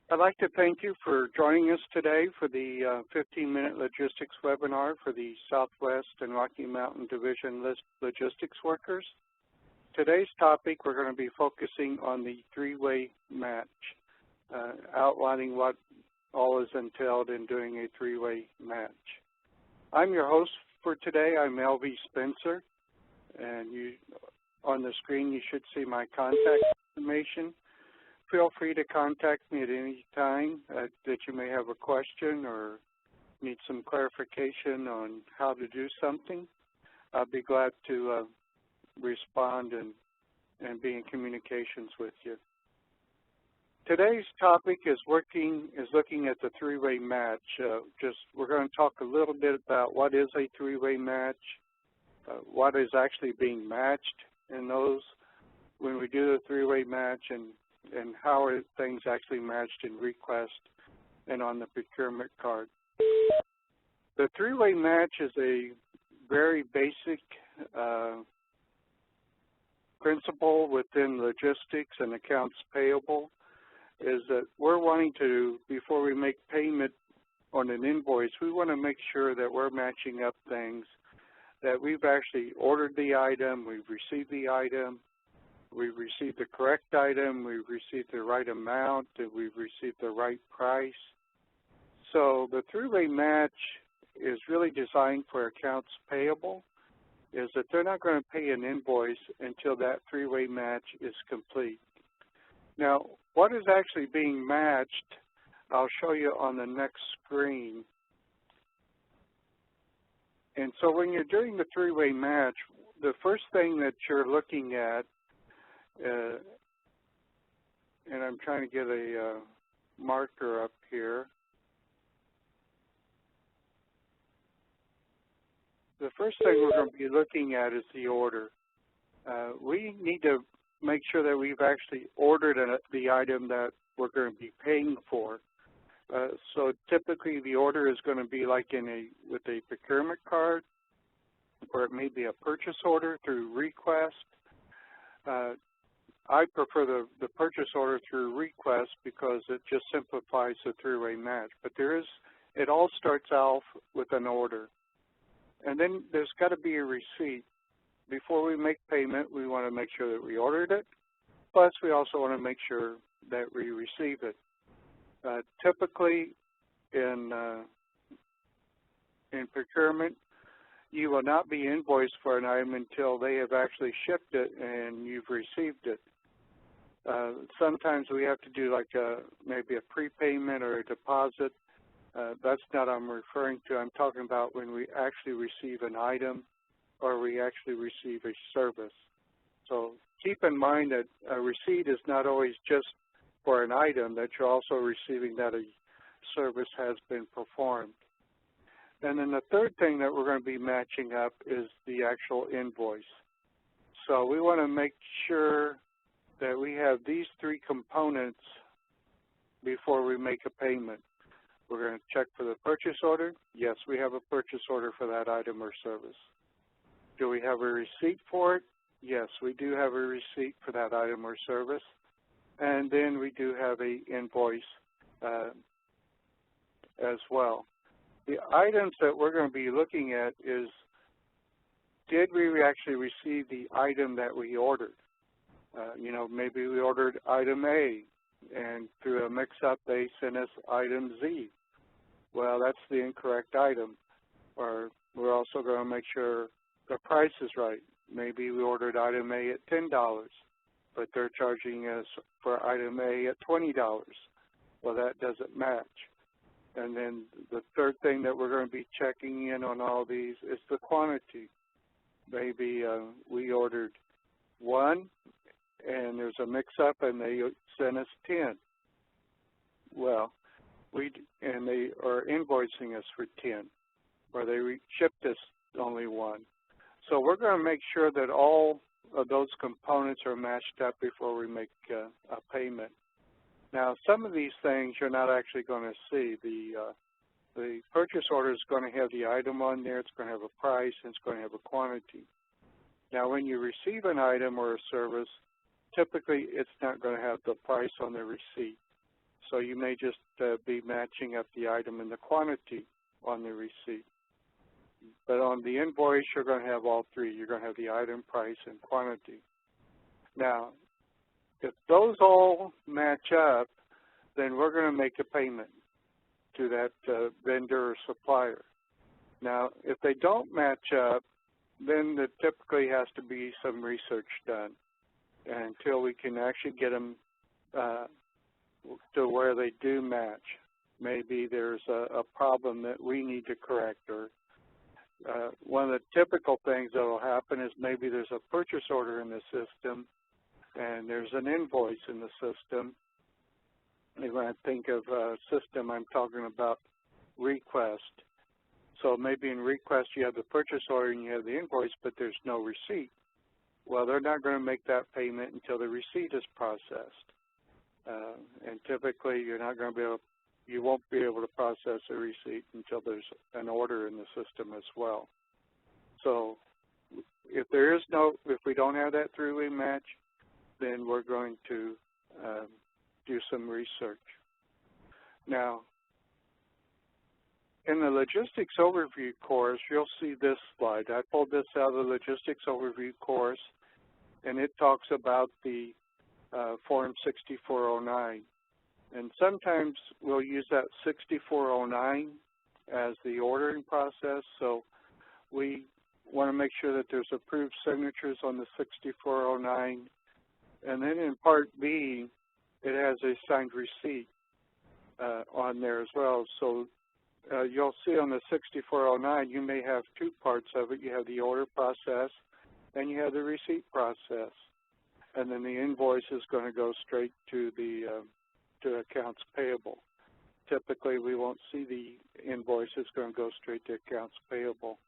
I'd like to thank you for joining us today for the 15-minute logistics webinar for the Southwest and Rocky Mountain Division logistics workers. Today's topic, we're going to be focusing on the three-way match, outlining what all is entailed in doing a three-way match. I'm your host for today. I'm LV Spencer, and on the screen you should see my contact information. Feel free to contact me at any time that you may have a question or need some clarification on how to do something. I'll be glad to respond and be in communications with you. Today's topic is looking at the three-way match. We're going to talk a little bit about what is a three-way match, what is actually being matched in those when we do the three-way match, and how are things actually matched in request and on the procurement card. The three-way match is a very basic principle within logistics and accounts payable, is that we're wanting to, before we make payment on an invoice, we want to make sure that we're matching up things, that we've actually ordered the item, we've received the item, we've received the correct item, we've received the right amount, and we've received the right price. So the three-way match is really designed for accounts payable, is that they're not going to pay an invoice until that three-way match is complete. Now, what is actually being matched, I'll show you on the next screen. And so when you're doing the three-way match, the first thing that you're looking at, and I'm trying to get a marker up here. The first thing we're going to be looking at is the order. We need to make sure that we've actually ordered the item that we're going to be paying for. So typically the order is going to be like with a procurement card, or it may be a purchase order through request. I prefer the purchase order through request because it just simplifies the three-way match. But it all starts off with an order. And then there's got to be a receipt. Before we make payment, we want to make sure that we ordered it. Plus, we also want to make sure that we receive it. Typically, in procurement, you will not be invoiced for an item until they have actually shipped it and you've received it. Sometimes we have to do like maybe a prepayment or a deposit. That's not what I'm referring to. I'm talking about when we actually receive an item or we actually receive a service. So keep in mind that a receipt is not always just for an item, that you're also receiving that a service has been performed. And then the third thing that we're going to be matching up is the actual invoice. So we want to make sure that we have these three components before we make a payment. We're going to check for the purchase order. Yes, we have a purchase order for that item or service. Do we have a receipt for it? Yes, we do have a receipt for that item or service. And then we do have an invoice as well. The items that we're going to be looking at is, did we actually receive the item that we ordered? Maybe we ordered item A, and through a mix-up, they sent us item Z. Well, that's the incorrect item. Or we're also going to make sure the price is right. Maybe we ordered item A at $10, but they're charging us for item A at $20. Well, that doesn't match. And then the third thing that we're going to be checking in on all these is the quantity. Maybe we ordered 1, and there's a mix-up, and they sent us 10. Well, and they are invoicing us for 10, or they shipped us only 1. So we're going to make sure that all of those components are matched up before we make a payment. Now, some of these things you're not actually going to see. The purchase order is going to have the item on there, it's going to have a price, and it's going to have a quantity. Now, when you receive an item or a service, typically it's not going to have the price on the receipt. So you may just be matching up the item and the quantity on the receipt. But on the invoice, you're going to have all three. You're going to have the item, price, and quantity. Now, if those all match up, then we're going to make a payment to that vendor or supplier. Now, if they don't match up, then there typically has to be some research done until we can actually get them to where they do match. Maybe there's a problem that we need to correct, or one of the typical things that will happen is maybe there's a purchase order in the system and there's an invoice in the system. And when I think of a system, I'm talking about request. So maybe in request you have the purchase order and you have the invoice, but there's no receipt. Well, they're not going to make that payment until the receipt is processed. And typically you're not going to be able, you won't be able to process a receipt until there's an order in the system as well. So if there is no, if we don't have that three-way match, then we're going to do some research. Now, in the logistics overview course, you'll see this slide. I pulled this out of the logistics overview course, and it talks about the Form 6409. And sometimes we'll use that 6409 as the ordering process. So we want to make sure that there's approved signatures on the 6409. And then in Part B, it has a signed receipt on there as well. So you'll see on the 6409, you may have two parts of it. You have the order process and you have the receipt process. And then the invoice is going to go straight to the to accounts payable. Typically, we won't see the invoice. It's going to go straight to accounts payable.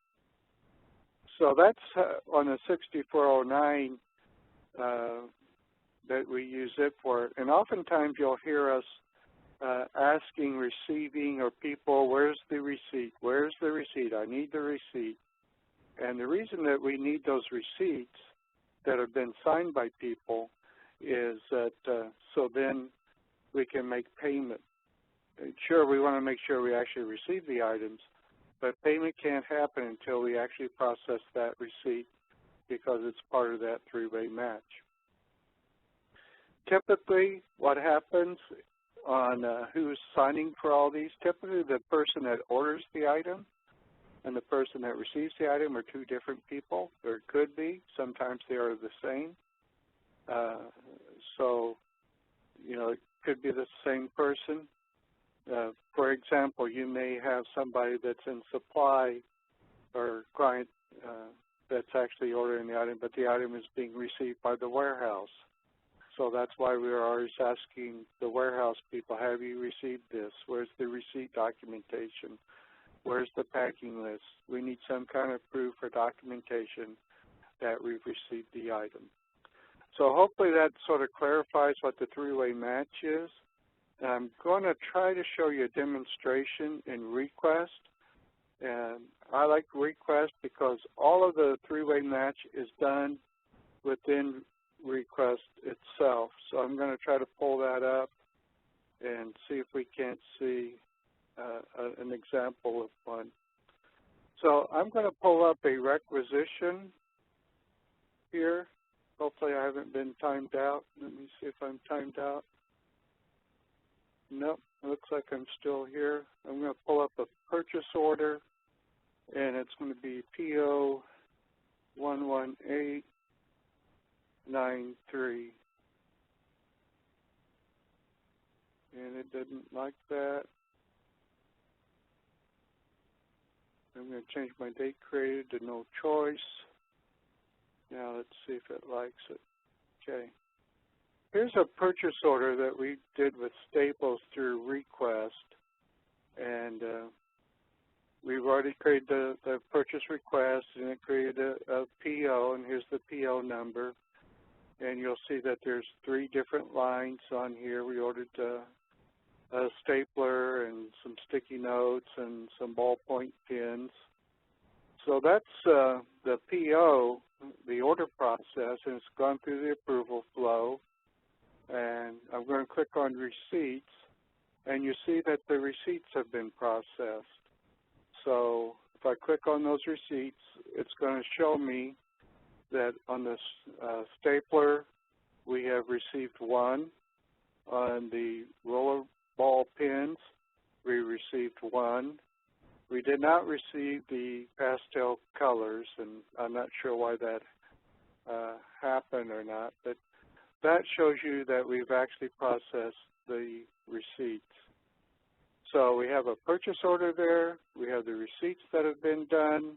So that's on the 6409 that we use it for. And oftentimes you'll hear us asking, receiving, or people, where's the receipt? Where's the receipt? I need the receipt. And the reason that we need those receipts that have been signed by people is that so then we can make payment. Sure, we want to make sure we actually receive the items, but payment can't happen until we actually process that receipt because it's part of that three-way match. Typically, what happens on who's signing for all these, typically the person that orders the item and the person that receives the item are two different people, or it could be. Sometimes they are the same. So, you know, it could be the same person. For example, you may have somebody that's in supply or client that's actually ordering the item, but the item is being received by the warehouse. So that's why we're always asking the warehouse people, have you received this? Where's the receipt documentation? Where's the packing list? We need some kind of proof or documentation that we've received the item. So hopefully that sort of clarifies what the three-way match is. And I'm going to try to show you a demonstration in request. And I like request because all of the three-way match is done within request itself. So I'm going to try to pull that up and see if we can't see an example of one. So I'm going to pull up a requisition here. Hopefully I haven't been timed out. Let me see if I'm timed out. Nope, it looks like I'm still here. I'm going to pull up a purchase order, and it's going to be PO 11893. And it didn't like that. I'm going to change my date created to no choice. Now let's see if it likes it. Okay. Here's a purchase order that we did with Staples through request. And we've already created the purchase request, and it created a PO, and here's the PO number. And you'll see that there's three different lines on here. We ordered a stapler and some sticky notes and some ballpoint pens. So that's the PO, the order process, and it's gone through the approval flow. And I'm going to click on receipts, and you see that the receipts have been processed. So if I click on those receipts, it's going to show me that on this stapler, we have received 1. On the roller ball pins, we received 1. We did not receive the pastel colors, and I'm not sure why that happened or not, but that shows you that we've actually processed the receipts. So we have a purchase order there. We have the receipts that have been done.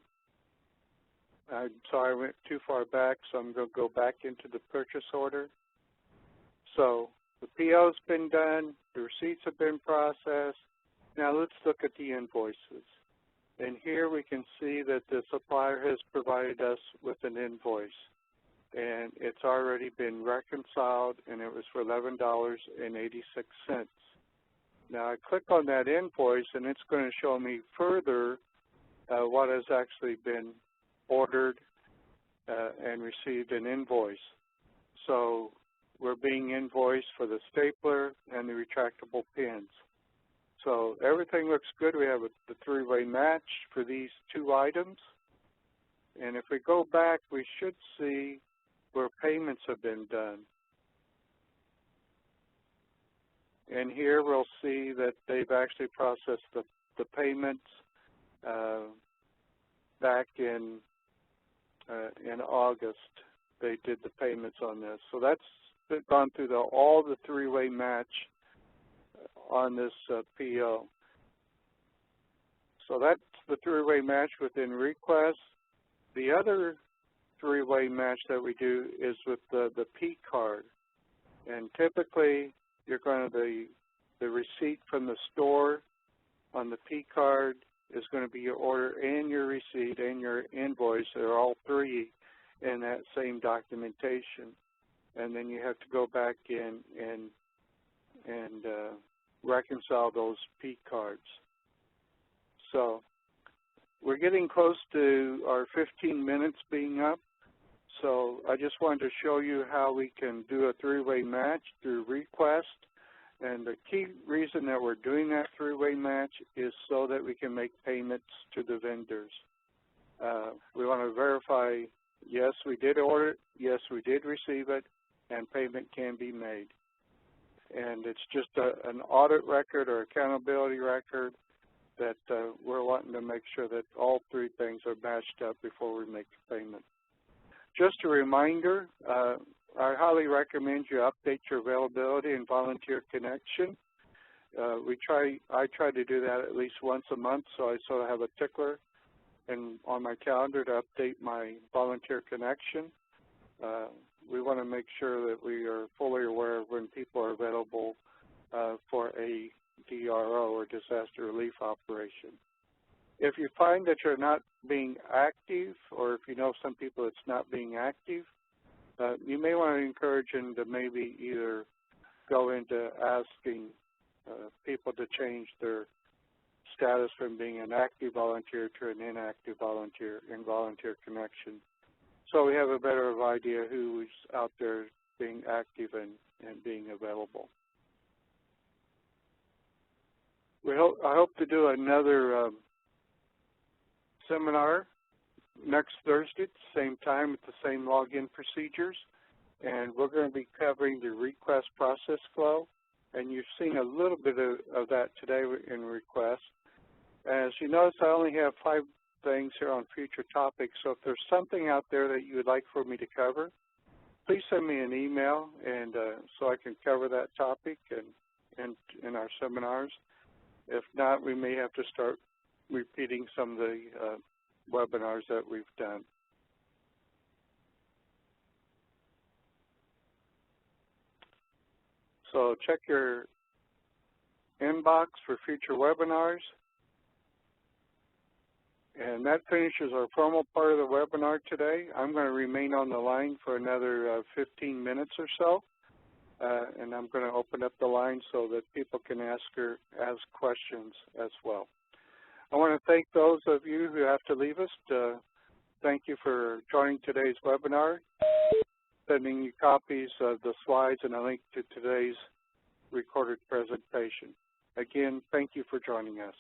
I'm sorry, I went too far back, so I'm going to go back into the purchase order. So the PO's been done. The receipts have been processed. Now let's look at the invoices. And here we can see that the supplier has provided us with an invoice. And it's already been reconciled, and it was for $11.86. Now I click on that invoice, and it's going to show me further what has actually been ordered and received an invoice. So we're being invoiced for the stapler and the retractable pins. So everything looks good. We have the three-way match for these 2 items. And if we go back, we should see where payments have been done. And here we'll see that they've actually processed the payments back in August. They did the payments on this. So that's gone through all the three-way match on this PO. So that's the three-way match within request. The other three-way match that we do is with the P card. And typically, you're going to, the receipt from the store on the P card is going to be your order and your receipt and your invoice. They're all 3 in that same documentation. And then you have to go back in and reconcile those P cards. So we're getting close to our 15 minutes being up. So I just wanted to show you how we can do a three-way match through request. And the key reason that we're doing that three-way match is so that we can make payments to the vendors. We want to verify, yes, we did order it, yes, we did receive it, and payment can be made. And it's just an audit record or accountability record that we're wanting to make sure that all 3 things are matched up before we make the payment. Just a reminder, I highly recommend you update your availability and volunteer connection. I try to do that at least once a month, so I sort of have a tickler on my calendar to update my volunteer connection. We want to make sure that we are fully aware of when people are available for a DRO or disaster relief operation. If you find that you're not being active, or if you know some people that's not being active, you may want to encourage them to maybe either go into asking people to change their status from being an active volunteer to an inactive volunteer in volunteer connection. So we have a better idea who's out there being active and being available. I hope to do another seminar next Thursday at the same time with the same login procedures. And we're going to be covering the request process flow. And you've seen a little bit of that today in request. As you notice, I only have 5 things here on future topics. So if there's something out there that you would like for me to cover, please send me an email and so I can cover that topic and in our seminars. If not, we may have to start repeating some of the webinars that we've done. So check your inbox for future webinars. And that finishes our formal part of the webinar today. I'm going to remain on the line for another 15 minutes or so. And I'm going to open up the line so that people can ask questions as well. I want to thank those of you who have to leave us. Thank you for joining today's webinar, sending you copies of the slides and a link to today's recorded presentation. Again, thank you for joining us.